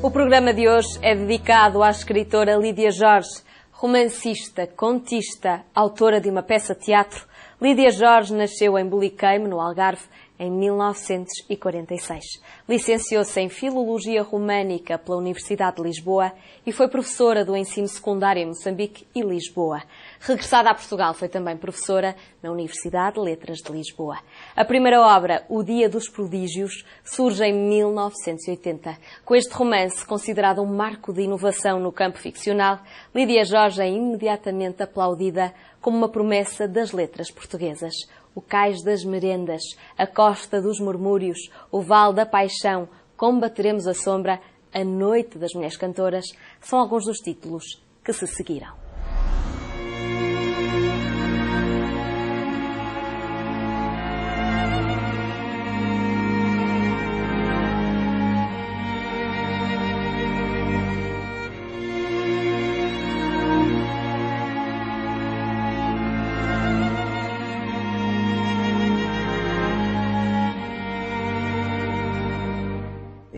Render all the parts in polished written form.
O programa de hoje é dedicado à escritora Lídia Jorge, romancista, contista, autora de uma peça de teatro. Lídia Jorge nasceu em Buliqueime, no Algarve, em 1946. Licenciou-se em Filologia Românica pela Universidade de Lisboa e foi professora do ensino secundário em Moçambique e Lisboa. Regressada a Portugal, foi também professora na Universidade de Letras de Lisboa. A primeira obra, O Dia dos Prodígios, surge em 1980. Com este romance, considerado um marco de inovação no campo ficcional, Lídia Jorge é imediatamente aplaudida como uma promessa das letras portuguesas. O Cais das Merendas, A Costa dos Murmúrios, O Vale da Paixão, Combateremos a Sombra, A Noite das Mulheres Cantoras, são alguns dos títulos que se seguiram.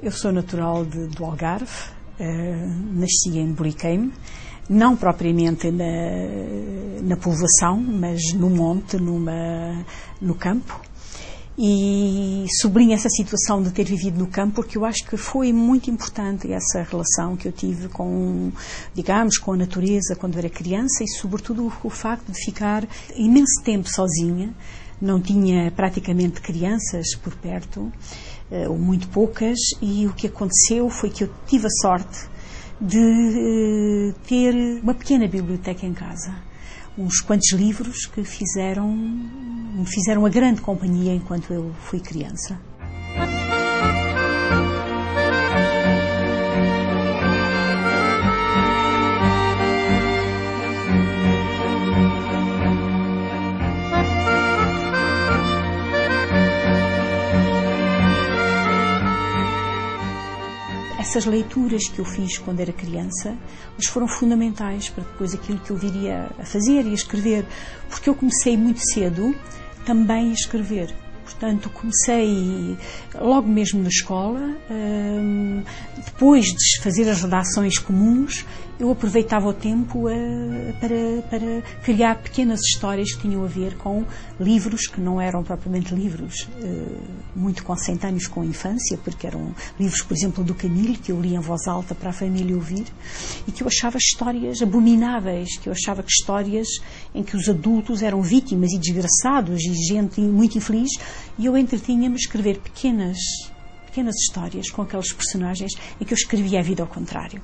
Eu sou natural do Algarve, nasci em Buliqueime, não propriamente na povoação, mas no monte, no campo. E sublinho essa situação de ter vivido no campo porque eu acho que foi muito importante essa relação que eu tive com a natureza quando era criança e sobretudo o facto de ficar imenso tempo sozinha. Não tinha praticamente crianças por perto, ou muito poucas, e o que aconteceu foi que eu tive a sorte de ter uma pequena biblioteca em casa. Uns quantos livros que me fizeram a grande companhia enquanto eu fui criança. Essas leituras que eu fiz quando era criança, mas foram fundamentais para depois aquilo que eu viria a fazer e a escrever, porque eu comecei muito cedo também a escrever. Portanto, comecei logo mesmo na escola, depois de fazer as redações comuns, eu aproveitava o tempo para criar pequenas histórias que tinham a ver com livros que não eram propriamente livros muito consentâneos com a infância, porque eram livros, por exemplo, do Camilo, que eu lia em voz alta para a família ouvir, e que eu achava histórias abomináveis, que eu achava que histórias em que os adultos eram vítimas e desgraçados e gente muito infeliz, e eu entretinha-me a escrever pequenas histórias com aqueles personagens em que eu escrevia a vida ao contrário.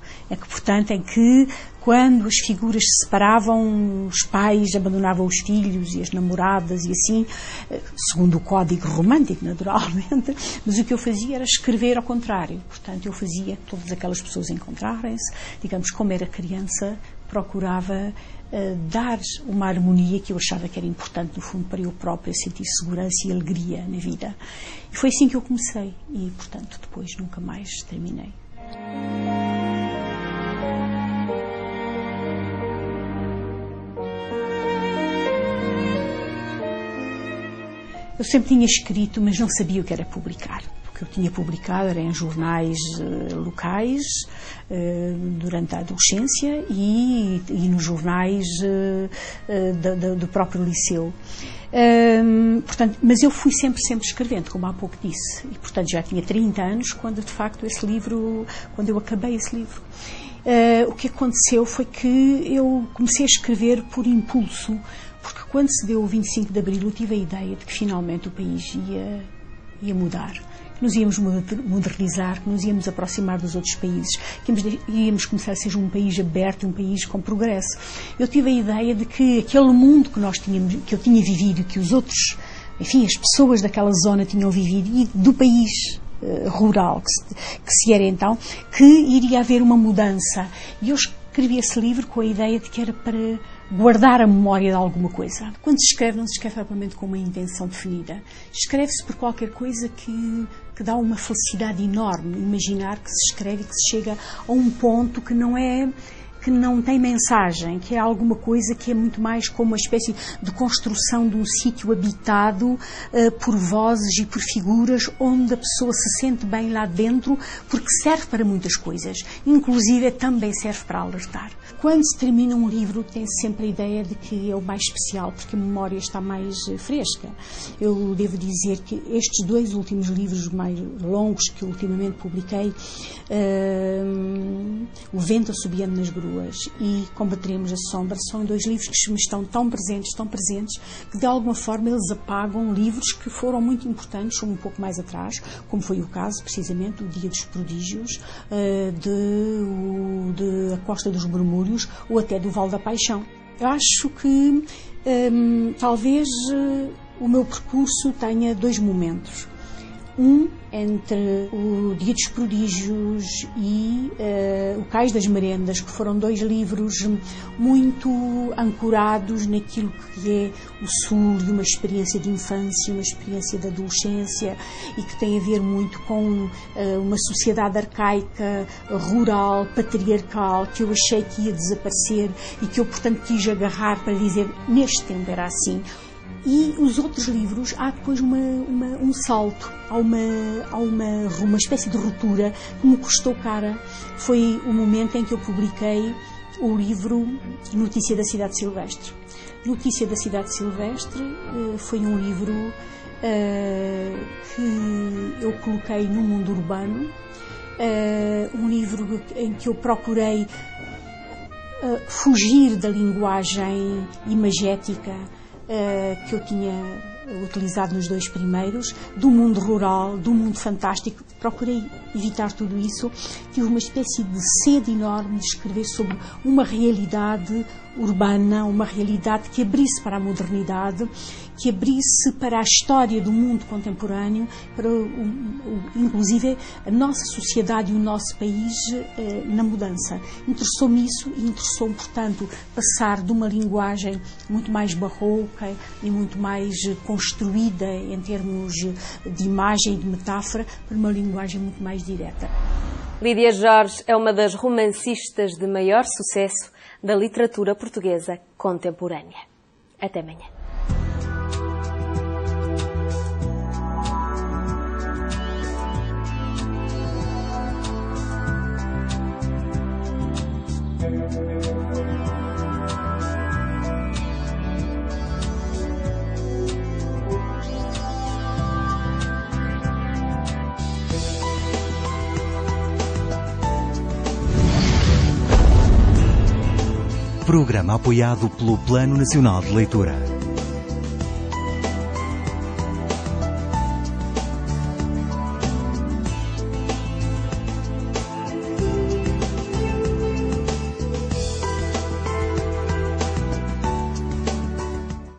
Portanto, em que quando as figuras se separavam, os pais abandonavam os filhos e as namoradas e assim, segundo o código romântico, naturalmente, mas o que eu fazia era escrever ao contrário. Portanto, eu fazia todas aquelas pessoas encontrarem-se, como era criança, procurava dar uma harmonia que eu achava que era importante, no fundo, para eu própria sentir segurança e alegria na vida. E foi assim que eu comecei e, portanto, depois nunca mais terminei. Eu sempre tinha escrito, mas não sabia o que era publicar. O que eu tinha publicado era em jornais locais durante a adolescência e nos jornais do próprio liceu. Portanto, mas eu fui sempre escrevendo, como há pouco disse. E, portanto, já tinha 30 anos quando, de facto, quando eu acabei esse livro. O que aconteceu foi que eu comecei a escrever por impulso, porque quando se deu o 25 de Abril eu tive a ideia de que finalmente o país ia mudar, que nos íamos modernizar, que nos íamos aproximar dos outros países, que íamos começar a ser um país aberto, um país com progresso. Eu tive a ideia de que aquele mundo que eu tinha vivido, que os outros, enfim, as pessoas daquela zona tinham vivido, e do país rural que se era então, que iria haver uma mudança. E eu escrevi esse livro com a ideia de que era para guardar a memória de alguma coisa. Quando se escreve, não se escreve propriamente com uma intenção definida. Escreve-se por qualquer coisa que dá uma felicidade enorme. Imaginar que se escreve e que se chega a um ponto que não é que não tem mensagem, que é alguma coisa que é muito mais como uma espécie de construção de um sítio habitado por vozes e por figuras, onde a pessoa se sente bem lá dentro, porque serve para muitas coisas, inclusive também serve para alertar. Quando se termina um livro, tem-se sempre a ideia de que é o mais especial, porque a memória está mais fresca. Eu devo dizer que estes 2 últimos livros mais longos que eu ultimamente publiquei, O Vento Assobiando nas Gruas e Combateremos a Sombra, são 2 livros que me estão tão presentes, que de alguma forma eles apagam livros que foram muito importantes, um pouco mais atrás, como foi o caso, precisamente, do Dia dos Prodígios, de A Costa dos Murmúrios ou até do Vale da Paixão. Eu acho que talvez o meu percurso tenha 2 momentos. Um entre o Dia dos Prodígios e O Cais das Merendas, que foram 2 livros muito ancorados naquilo que é o Sul e uma experiência de infância, uma experiência de adolescência, e que tem a ver muito com uma sociedade arcaica, rural, patriarcal, que eu achei que ia desaparecer e que eu, portanto, quis agarrar para dizer neste tempo era assim. E os outros livros, há depois um salto, há uma espécie de ruptura que me custou cara. Foi o momento em que eu publiquei o livro Notícia da Cidade Silvestre. Notícia da Cidade Silvestre foi um livro que eu coloquei no mundo urbano, um livro em que eu procurei fugir da linguagem imagética que eu tinha utilizado nos 2 primeiros, do mundo rural, do mundo fantástico. Procurei evitar tudo isso. Tive uma espécie de sede enorme de escrever sobre uma realidade urbana, uma realidade que abrisse para a modernidade, que abrisse para a história do mundo contemporâneo, para inclusive a nossa sociedade e o nosso país na mudança. Interessou-me isso e interessou-me, portanto, passar de uma linguagem muito mais barroca e muito mais construída em termos de imagem e de metáfora para uma linguagem muito mais direta. Lídia Jorge é uma das romancistas de maior sucesso da literatura portuguesa contemporânea. Até amanhã. Programa apoiado pelo Plano Nacional de Leitura.